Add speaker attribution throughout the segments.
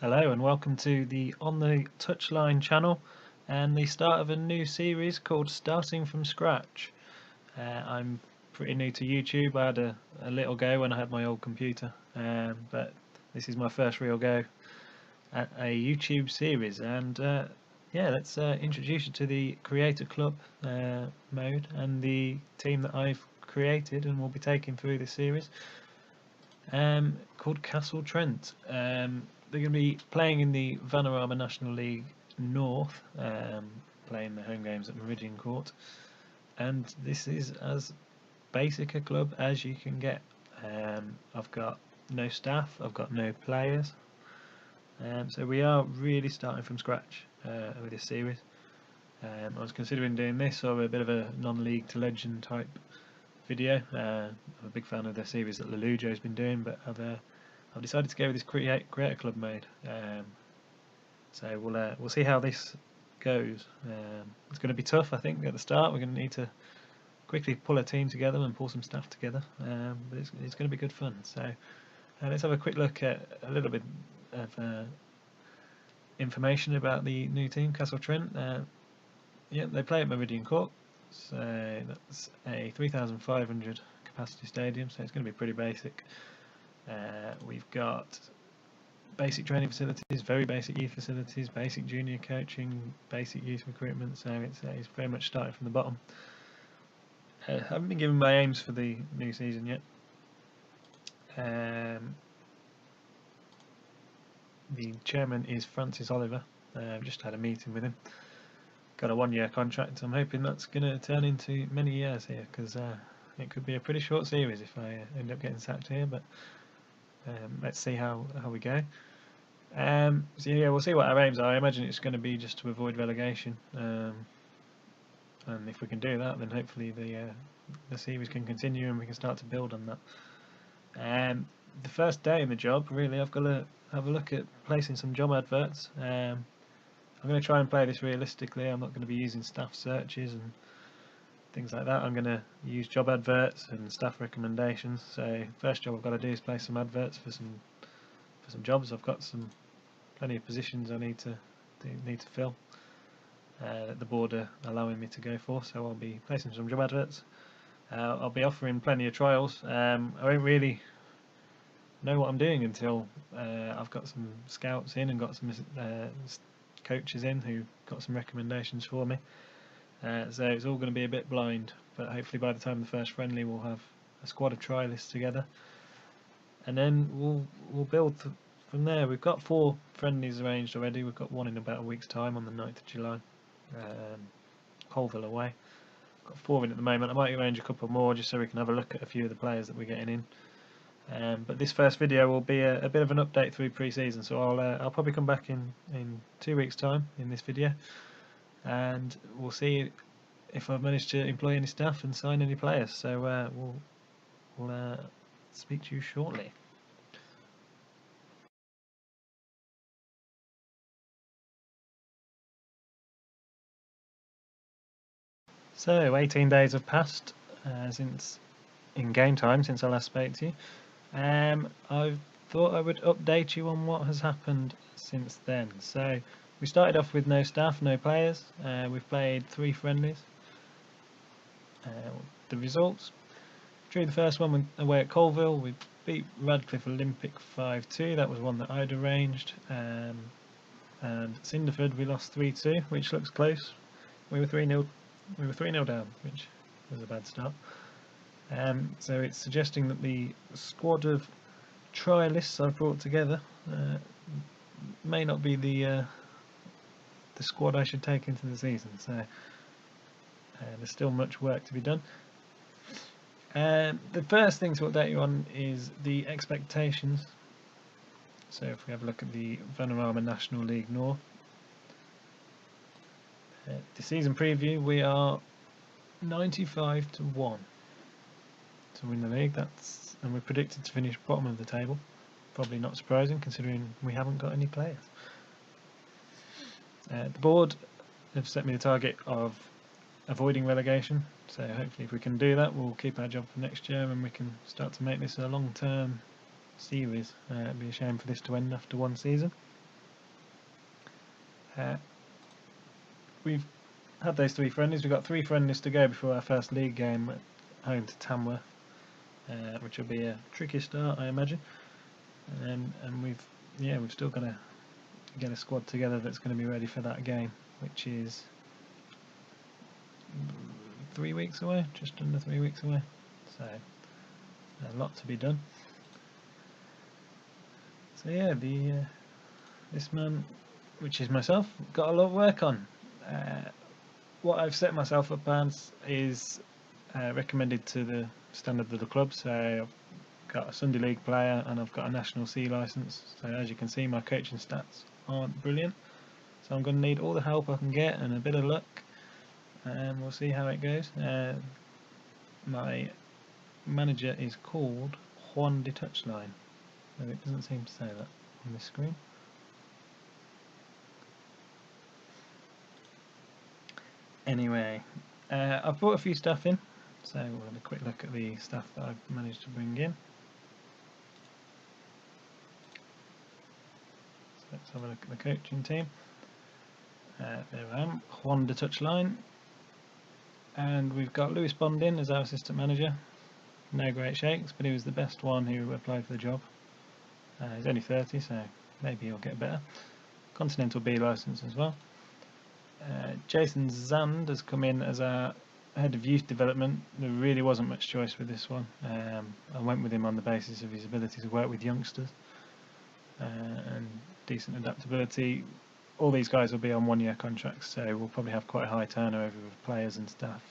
Speaker 1: Hello and welcome to the On the Touchline channel and the start of a new series called Starting from Scratch. I'm pretty new to YouTube. I had a little go when I had my old computer, but this is my first real go at a YouTube series. And yeah, let's introduce you to the Creator Club mode and the team that I've created and will be taking through this series, called Castle Trent. They're going to be playing in the Vanarama National League North, playing the home games at Meridian Court, and this is as basic a club as you can get. I've got no staff, I've got no players, so we are really starting from scratch with this series. I was considering doing this or a bit of a non-league to legend type video. I'm a big fan of the series that Lelujo's been doing, but I've decided to go with this Creator Club mode. So we'll see how this goes. It's going to be tough, I think, at the start. We're going to need to quickly pull a team together and pull some staff together, but it's going to be good fun. So let's have a quick look at a little bit of information about the new team, Castle Trent. Yeah, they play at Meridian Court, so that's a 3,500 capacity stadium, so it's going to be pretty basic. We've got basic training facilities, very basic youth facilities, basic junior coaching, basic youth recruitment, so it's very much starting from the bottom. I haven't been given my aims for the new season yet. The chairman is Francis Oliver. I've just had a meeting with him. Got a 1-year contract. I'm hoping that's going to turn into many years here, because it could be a pretty short series if I end up getting sacked here, but let's see how we go. So yeah, we'll see what our aims are. I imagine it's going to be just to avoid relegation, and if we can do that, then hopefully the series can continue and we can start to build on that. The first day in the job, really, I've got to have a look at placing some job adverts. I'm going to try and play this realistically. I'm not going to be using staff searches and things like that. I'm going to use job adverts and staff recommendations. So first job I've got to do is place some adverts for some jobs. I've got plenty of positions I need to fill that the board are allowing me to go for, so I'll be placing some job adverts. I'll be offering plenty of trials. I won't really know what I'm doing until I've got some scouts in and got some coaches in who got some recommendations for me. So it's all going to be a bit blind, but hopefully by the time the first friendly we'll have a squad of trialists together, and then we'll build from there. We've got 4 friendlies arranged already. We've got one in about a week's time on the 9th of July, Colville away. Got 4 in at the moment. I might arrange a couple more just so we can have a look at a few of the players that we're getting in. But this first video will be a bit of an update through pre-season, so I'll probably come back in 2 weeks' time in this video, and we'll see if I've managed to employ any staff and sign any players. So we'll speak to you shortly. So 18 days have passed since in game time since I last spoke to you. I thought I would update you on what has happened since then. So we started off with no staff, no players. We've played 3 friendlies. The results: drew the first one away at Colville. We beat Radcliffe Olympic 5-2. That was one that I'd arranged. And Cinderford we lost 3-2, which looks close. We were 3-0. We were 3-0 down, which was a bad start. So it's suggesting that the squad of trialists I've brought together may not be the squad I should take into the season. So there's still much work to be done. The first thing to update you on is the expectations. So if we have a look at the Vanarama National League North, the season preview, we are 95 to 1 to win the league. And we're predicted to finish bottom of the table. Probably not surprising considering we haven't got any players. The board have set me the target of avoiding relegation, so hopefully if we can do that we'll keep our job for next year and we can start to make this a long-term series. It'd be a shame for this to end after 1 season. We've had those 3 friendlies. We've got 3 friendlies to go before our first league game at home to Tamworth, which will be a tricky start, I imagine. And we've still got to get a squad together that's going to be ready for that game, which is 3 weeks away, just under 3 weeks away. So a lot to be done. So yeah, this man, which is myself, got a lot of work on. What I've set myself up as is recommended to the standard of the club. So I've got a Sunday League player and I've got a National C licence. So as you can see, my coaching stats aren't brilliant. So I'm going to need all the help I can get and a bit of luck, and we'll see how it goes. My manager is called Juan de Touchline, though it doesn't seem to say that on this screen. Anyway, I've brought a few stuff in, so we'll have a quick look at the stuff that I've managed to bring in. So let's have a look at the coaching team. There I am, Juan de Touchline, and we've got Lewis Bond in as our assistant manager. No great shakes, but he was the best one who applied for the job. He's only 30, so maybe he'll get better. Continental B licence as well. Jason Zand has come in as our head of youth development. There really wasn't much choice with this one. I went with him on the basis of his ability to work with youngsters and decent adaptability. All these guys will be on 1-year contracts, so we'll probably have quite a high turnover of players and staff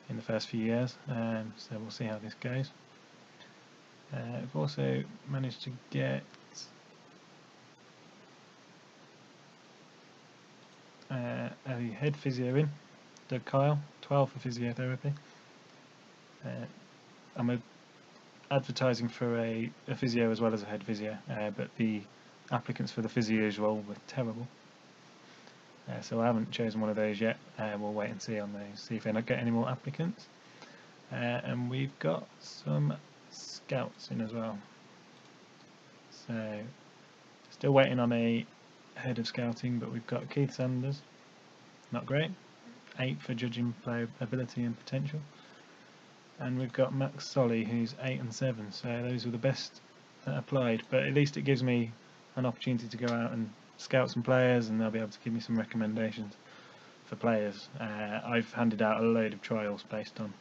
Speaker 1: in the first few years, so we'll see how this goes. I've also managed to get a head physio in, Doug Kyle, 12 for physiotherapy. I'm advertising for a physio as well as a head physio, but the applicants for the physio role were terrible. So I haven't chosen one of those yet. We'll wait and see on those, see if I get any more applicants. And we've got some scouts in as well. So still waiting on a head of scouting, but we've got Keith Sanders, not great, 8 for judging player ability and potential. And we've got Max Solly, who's 8 and 7. So those were the best that applied, but at least it gives me an opportunity to go out and scout some players, and they'll be able to give me some recommendations for players. I've handed out a load of trials based on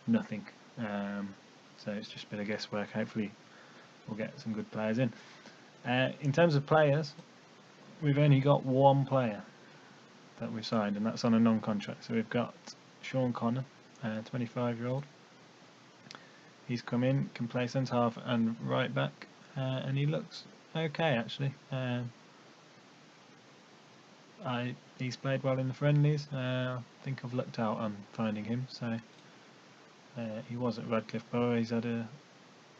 Speaker 1: nothing, so it's just a bit of guesswork. Hopefully we'll get some good players in. In terms of players, we've only got 1 player that we've signed, and that's on a non-contract. So we've got Sean Connor, 25-year-old. He's come in, can play centre half and right back, and he looks okay actually. He's played well in the friendlies. I think I've lucked out on finding him. So he was at Radcliffe Borough. He's had a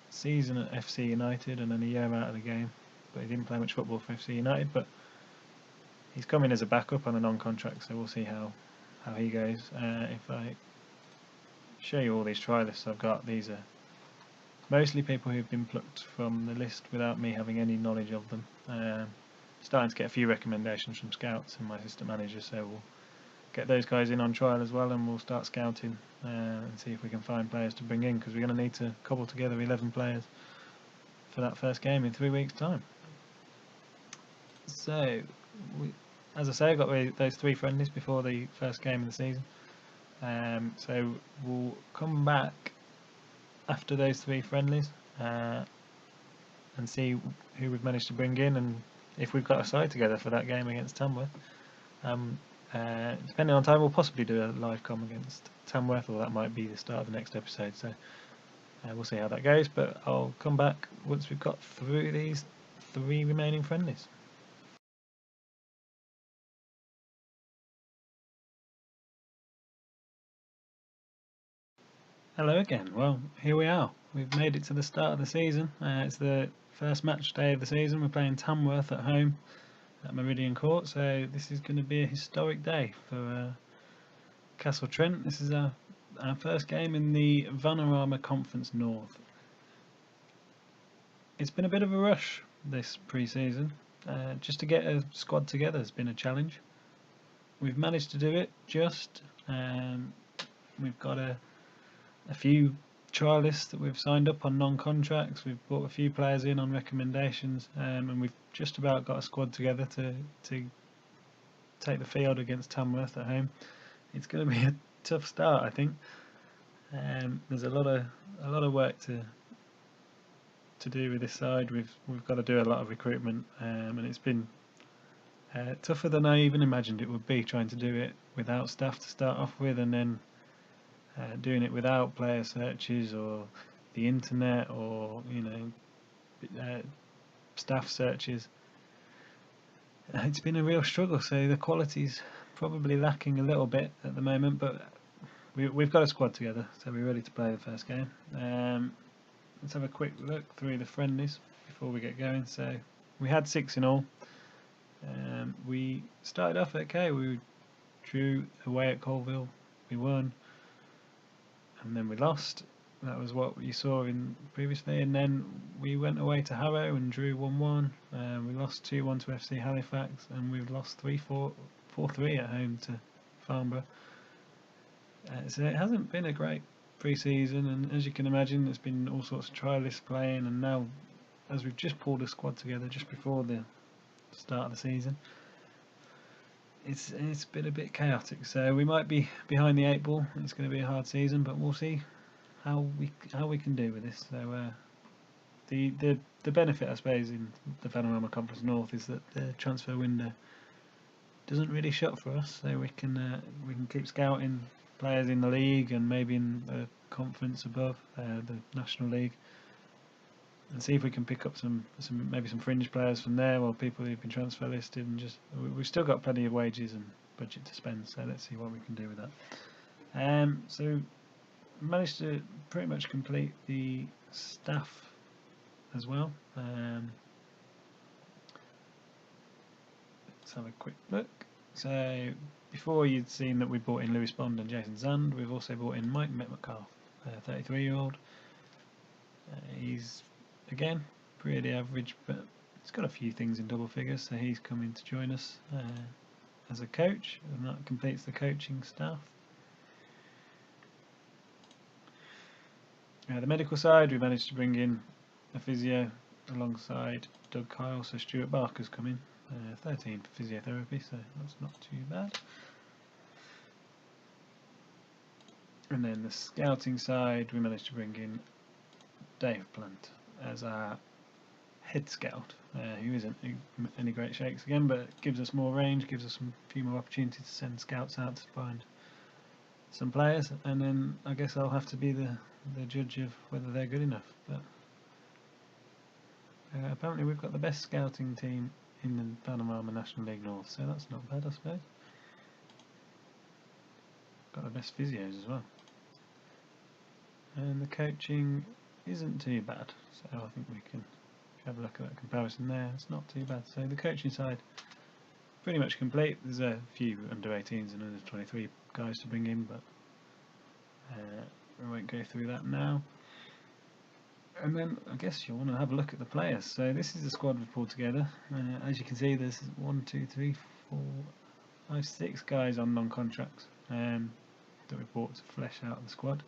Speaker 1: season at FC United and then a year out of the game, but he didn't play much football for FC United. But he's come in as a backup on a non-contract, so we'll see how he goes. If I show you all these trialists I've got, these are mostly people who've been plucked from the list without me having any knowledge of them. Starting to get a few recommendations from scouts and my assistant manager, so we'll get those guys in on trial as well, and we'll start scouting and see if we can find players to bring in, because we're going to need to cobble together 11 players for that first game in 3 weeks' time. So, as I say, I got those 3 friendlies before the first game of the season. So we'll come back after those 3 friendlies and see who we've managed to bring in, and if we've got a side together for that game against Tamworth. Depending on time, we'll possibly do a live com against Tamworth, or that might be the start of the next episode, so we'll see how that goes, but I'll come back once we've got through these 3 remaining friendlies. Hello again. Well, here we are. We've made it to the start of the season. It's the first match day of the season. We're playing Tamworth at home at Meridian Court, so this is going to be a historic day for Castle Trent. This is our first game in the Vanarama Conference North. It's been a bit of a rush this pre-season. just to get a squad together has been a challenge. We've managed to do it just. We've got a few trialists that we've signed up on non-contracts. We've brought a few players in on recommendations, and we've just about got a squad together to take the field against Tamworth at home. It's going to be a tough start, I think. There's a lot of work to do with this side. We've got to do a lot of recruitment, and it's been tougher than I even imagined it would be, trying to do it without staff to start off with, and then doing it without player searches or the internet or staff searches. It's been a real struggle, so the quality's probably lacking a little bit at the moment, but we've got a squad together, so we're ready to play the first game. Let's have a quick look through the friendlies before we get going. So we had 6 in all. We started off okay. We drew away at Colville, we won, and then we lost. That was what you saw in previously, and then we went away to Harrow and drew 1-1. We lost 2-1 to FC Halifax, and we've lost 4-3 at home to Farnborough. So it hasn't been a great pre-season, and as you can imagine, there's been all sorts of trialists playing, and now, as we've just pulled a squad together just before the start of the season, it's been a bit chaotic. So we might be behind the 8 ball. It's going to be a hard season, but we'll see how we can do with this. So the benefit, I suppose, in the Panorama Conference North is that the transfer window doesn't really shut for us, so we can keep scouting players in the league and maybe in the conference above, the National League, and see if we can pick up some fringe players from there, or people who've been transfer listed, and just we've still got plenty of wages and budget to spend, so let's see what we can do with that. So managed to pretty much complete the staff as well. Let's have a quick look. So before, you'd seen that we brought in Lewis Bond and Jason Zand. We've also brought in Mike Metcalf, a 33-year-old. He's again pretty average, but he's got a few things in double figures, so he's coming to join us as a coach, and that completes the coaching staff. The medical side, we managed to bring in a physio alongside Doug Kyle, so Stuart Barker's come in, 13 for physiotherapy, so that's not too bad. And then the scouting side, we managed to bring in Dave Plant as our head scout, who isn't any great shakes again, but gives us more range, gives us a few more opportunities to send scouts out to find some players, and then I guess I'll have to be the judge of whether they're good enough. But apparently we've got the best scouting team in the Panorama National League North, so that's not bad, I suppose. Got the best physios as well, and the coaching isn't too bad, so I think we can have a look at that comparison there. It's not too bad. So the coaching side pretty much complete. There's a few under 18s and under 23 guys to bring in, but we won't go through that now. And then I guess you'll want to have a look at the players. So this is the squad we've pulled together. As you can see, there's 1, 2, 3, 4, 5, 6 guys on non-contracts that we've brought to flesh out the squad.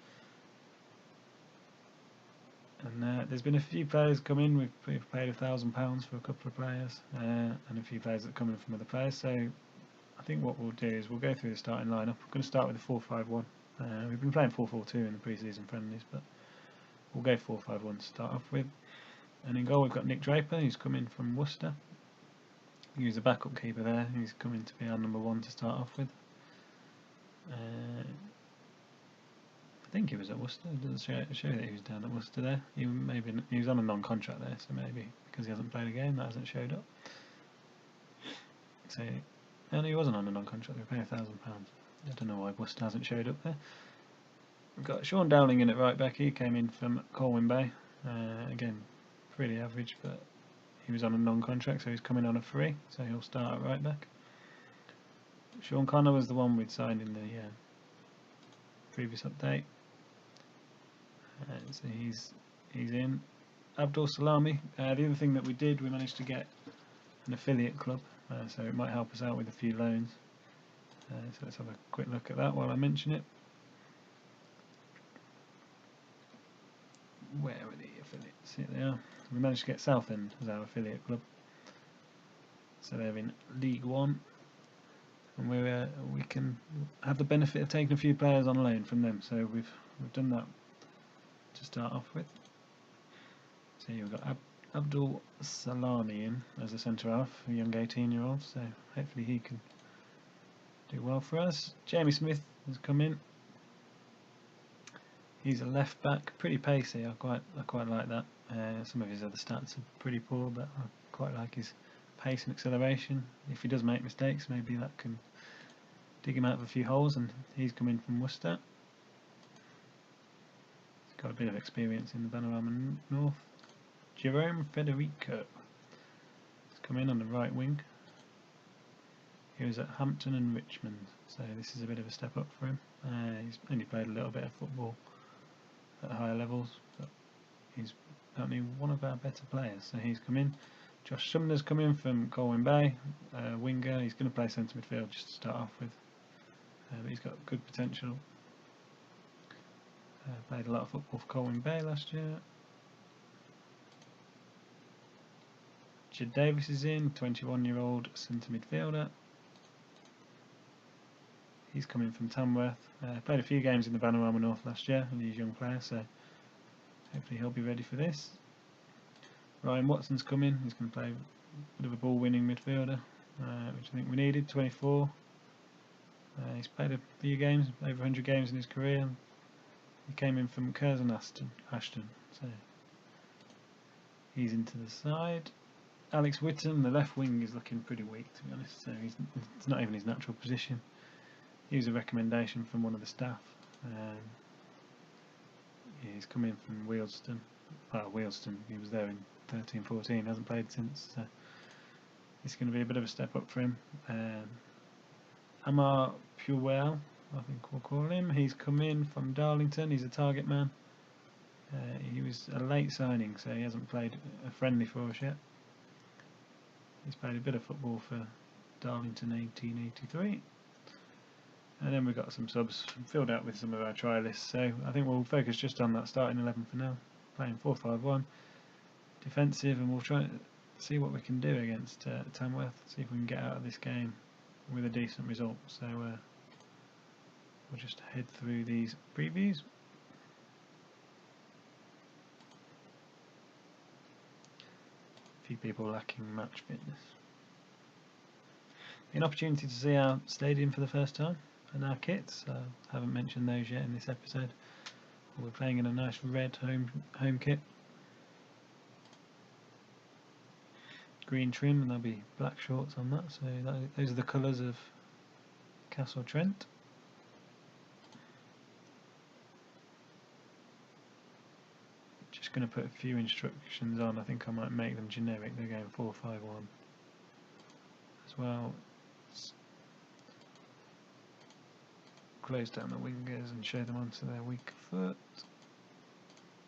Speaker 1: And there's been a few players come in. We've paid £1,000 for a couple of players, and a few players that come in from other players. So I think what we'll do is we'll go through the starting lineup. We're going to start with the 4-5-1. We've been playing 4-4-2 in the pre-season friendlies, but we'll go 4-5-1 to start off with. And in goal we've got Nick Draper, who's come in from Worcester. He's a backup keeper there. He's coming to be our number 1 to start off with. I think he was at Worcester. It doesn't show that he was down at Worcester there. He was on a non-contract there, so maybe because he hasn't played a game that hasn't showed up. So, and he wasn't on a non-contract. We paid £1,000. I don't know why Worcester hasn't showed up there. We've got Sean Dowling in at right back. He came in from Colwyn Bay. Again, pretty average, but he was on a non-contract, so he's coming on a free, so he'll start at right back. Sean Connor was the one we'd signed in the previous update. So he's in. Abdul Salami. The other thing that we did, we managed to get an affiliate club, so it might help us out with a few loans. So let's have a quick look at that while I mention it. Where are the affiliates? Here they are. We managed to get Southend as our affiliate club, so they're in League One, and we can have the benefit of taking a few players on loan from them. So we've done that to start off with. So you've got Abdul Salami in as a centre half, a young 18-year-old. So hopefully he can do well for us. Jamie Smith has come in. He's a left back, pretty pacey. I quite like that. Some of his other stats are pretty poor, but I quite like his pace and acceleration. If he does make mistakes, maybe that can dig him out of a few holes. And he's come in from Worcester. He's got a bit of experience in the Panorama North. Jerome Federico has come in on the right wing. He was at Hampton and Richmond, so this is a bit of a step up for him. He's only played a little bit of football at higher levels, but he's apparently one of our better players, so he's come in. Josh Sumner's come in from Colwyn Bay, winger. He's going to play centre midfield just to start off with, but he's got good potential. Played a lot of football for Colwyn Bay last year. Jed Davis is in, 21-year-old centre midfielder. He's coming from Tamworth. Played a few games in the Panorama North last year, and he's a young player, so hopefully he'll be ready for this. Ryan Watson's coming. He's going to play a bit of a ball-winning midfielder, which I think we needed. 24. He's played a few games, over 100 games in his career. He came in from Curzon Ashton, so he's into the side. Alex Whittam, the left wing, is looking pretty weak, to be honest. So it's not even his natural position. He was a recommendation from one of the staff. Yeah, he's come in from Wealdstone. Wealdstone, he was there in 13-14, hasn't played since. So it's going to be a bit of a step up for him. Amar Puel, I think we'll call him. He's come in from Darlington. He's a target man. He was a late signing, so he hasn't played a friendly for us yet. He's played a bit of football for Darlington 1883. And then we've got some subs filled out with some of our trialists, so I think we'll focus just on that starting 11 for now. Playing 4-5-1, defensive, and we'll try to see what we can do against Tamworth, see if we can get out of this game with a decent result. So we'll just head through these previews. A few people lacking match fitness. An opportunity to see our stadium for the first time and our kits. Haven't mentioned those yet in this episode. We're playing in a nice red home kit, green trim, and there'll be black shorts on that. So those are the colours of Castle Trent. Just going to put a few instructions on. I think I might make them generic. They're going 4-5-1 as well. Close down the wingers and show them onto their weak foot,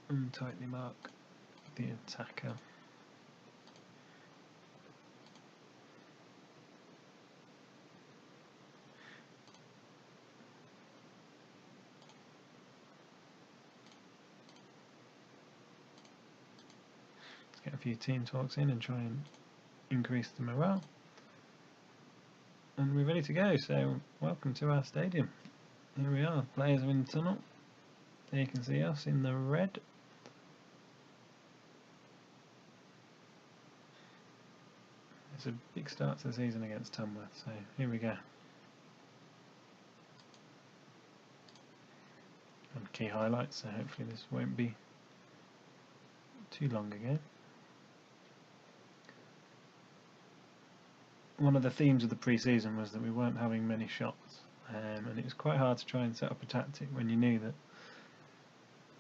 Speaker 1: and tightly mark the attacker. Let's get a few team talks in and try and increase the morale. And we're ready to go, so welcome to our stadium. Here we are, players are in the tunnel. There you can see us in the red. It's a big start to the season against Tamworth, so here we go. And key highlights, so hopefully this won't be too long again. One of the themes of the pre-season was that we weren't having many shots, and it was quite hard to try and set up a tactic when you knew that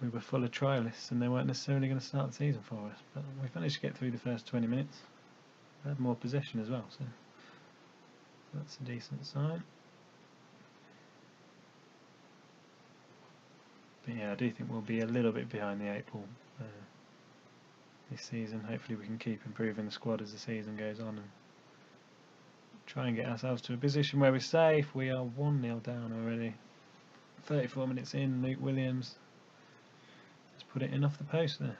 Speaker 1: we were full of trialists and they weren't necessarily going to start the season for us. But we managed to get through the first 20 minutes. We had more possession as well, so that's a decent sign. But yeah, I do think we'll be a little bit behind the 8 ball this season. Hopefully we can keep improving the squad as the season goes on and try and get ourselves to a position where we're safe. We are 1-0 down already. 34 minutes in, Luke Williams has put it in off the post there.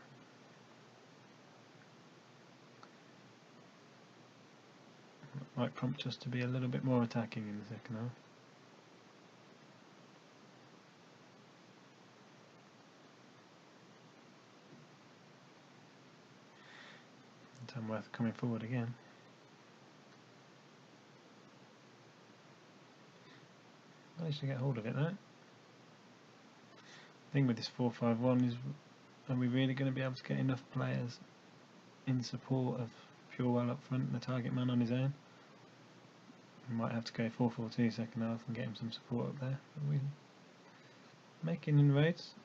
Speaker 1: Might prompt us to be a little bit more attacking in the second half. Tamworth coming forward again. Managed to get hold of it though. The thing with this 4-5-1 is, are we really going to be able to get enough players in support of Purewell up front and the target man on his own? We might have to go 4-4-2 second half and get him some support up there. Are we making inroads?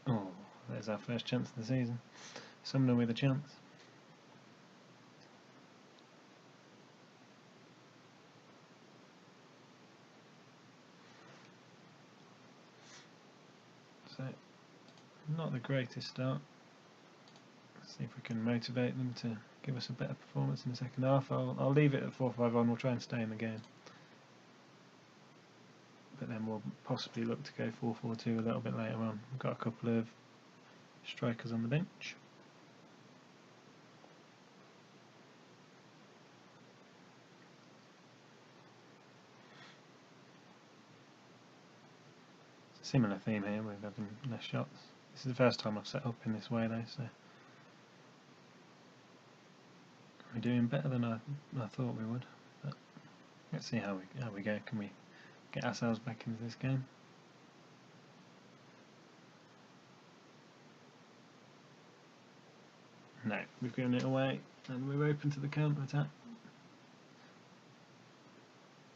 Speaker 1: Oh, there's our first chance of the season. Sumner with a chance. So, not the greatest start. Let's see if we can motivate them to give us a better performance in the second half. I'll leave it at 4-5-1. We'll try and stay in the game, but then we'll possibly look to go 4-4-2 a little bit later on. We've got a couple of strikers on the bench. It's a similar theme here. We're having less shots. This is the first time I've set up in this way though, so we're doing better than I thought we would. But let's see how we go. Can we get ourselves back into this game? No, we've given it away, and we're open to the counter attack.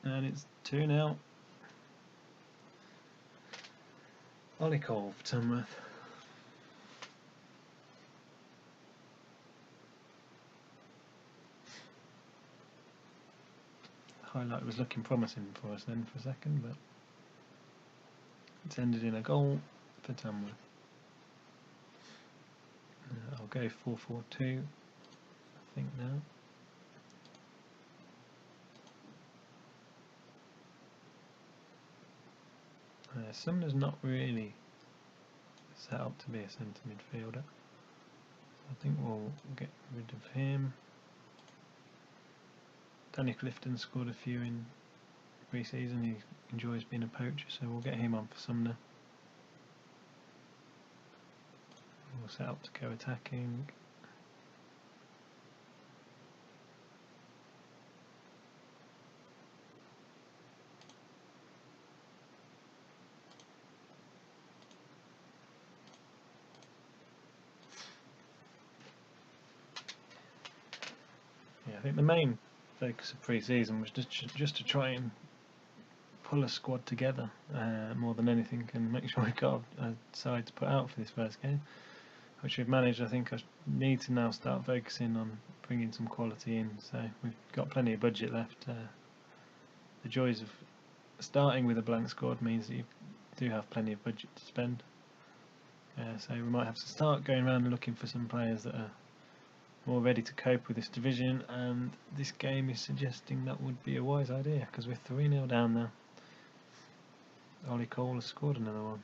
Speaker 1: And it's 2-0. Ollie Cole for Tamworth. The highlight was looking promising for us then for a second, but it's ended in a goal for Tamworth. I'll go 4-4-2, I think now. Sumner's not really set up to be a centre midfielder. I think we'll get rid of him. Danny Clifton scored a few in pre-season. He enjoys being a poacher, so we'll get him on for Sumner. We'll set up to go attacking. Yeah, I think the main focus of pre-season was just to try and pull a squad together more than anything, and make sure we've got a side to put out for this first game, which we've managed. I think I need to now start focusing on bringing some quality in, so we've got plenty of budget left. The joys of starting with a blank squad means that you do have plenty of budget to spend, so we might have to start going around and looking for some players that are more ready to cope with this division, and this game is suggesting that would be a wise idea, because we're 3-0 down now. Ollie Cole has scored another one.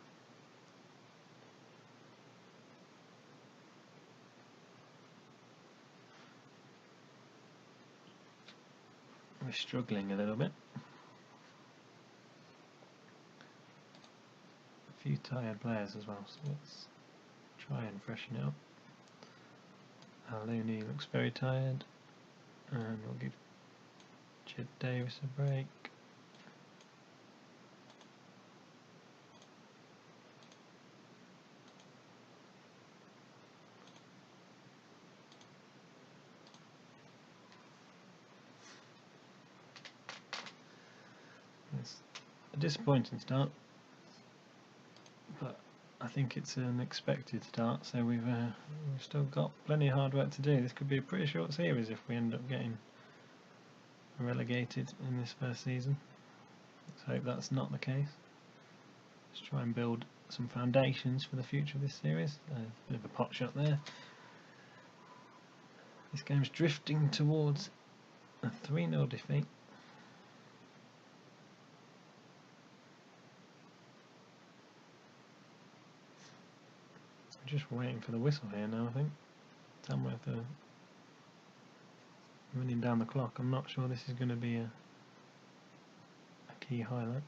Speaker 1: We're struggling a little bit. A few tired players as well, so let's try and freshen it up. Looney looks very tired, and we'll give Jed Davis a break. It's a disappointing start, but I think it's an expected start, so we've still got plenty of hard work to do. This could be a pretty short series if we end up getting relegated in this first season. Let's hope that's not the case. Let's try and build some foundations for the future of this series. A bit of a pot shot there. This game's drifting towards a 3-0 defeat. Just waiting for the whistle here now, I think. Tamworth are running down the clock. I'm not sure this is going to be a key highlight.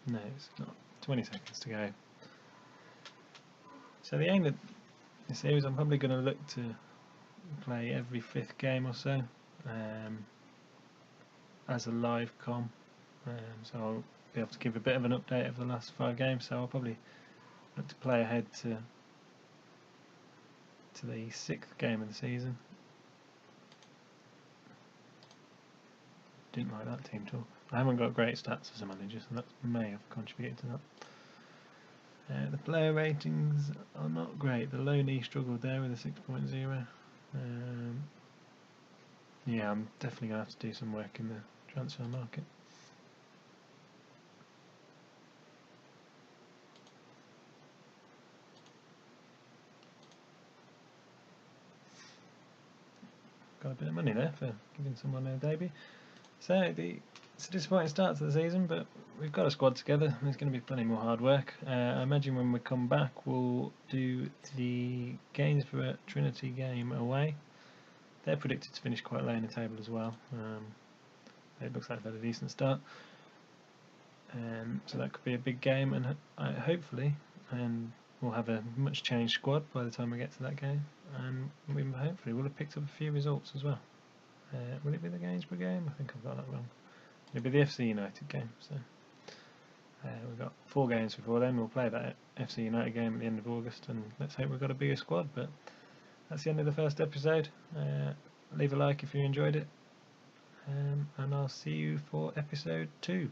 Speaker 1: No, it's not. 20 seconds to go. So the aim of the series, I'm probably going to look to play every 5th game or so as a live com. So I'll be able to give a bit of an update of the last 5 games. So I'll probably look to play ahead to the 6th game of the season. Didn't like that team at all. I haven't got great stats as a manager, so that may have contributed to that. The player ratings are not great. The low knee struggled there with a 6.0. Yeah, I'm definitely going to have to do some work in the transfer market. Got a bit of money there for giving someone a debut. So it's a disappointing start to the season, but we've got a squad together. There's going to be plenty more hard work. I imagine when we come back, we'll do the Gainsborough Trinity game away. They're predicted to finish quite low in the table as well. It looks like they've had a decent start. So that could be a big game, and hopefully, we'll have a much changed squad by the time we get to that game, and hopefully we'll have picked up a few results as well. Will it be the Gainsborough game? I think I've got that wrong. It'll be the FC United game. So we've got 4 games before then. We'll play that FC United game at the end of August, and let's hope we've got a bigger squad. But that's the end of the first episode. Leave a like if you enjoyed it, and I'll see you for episode 2.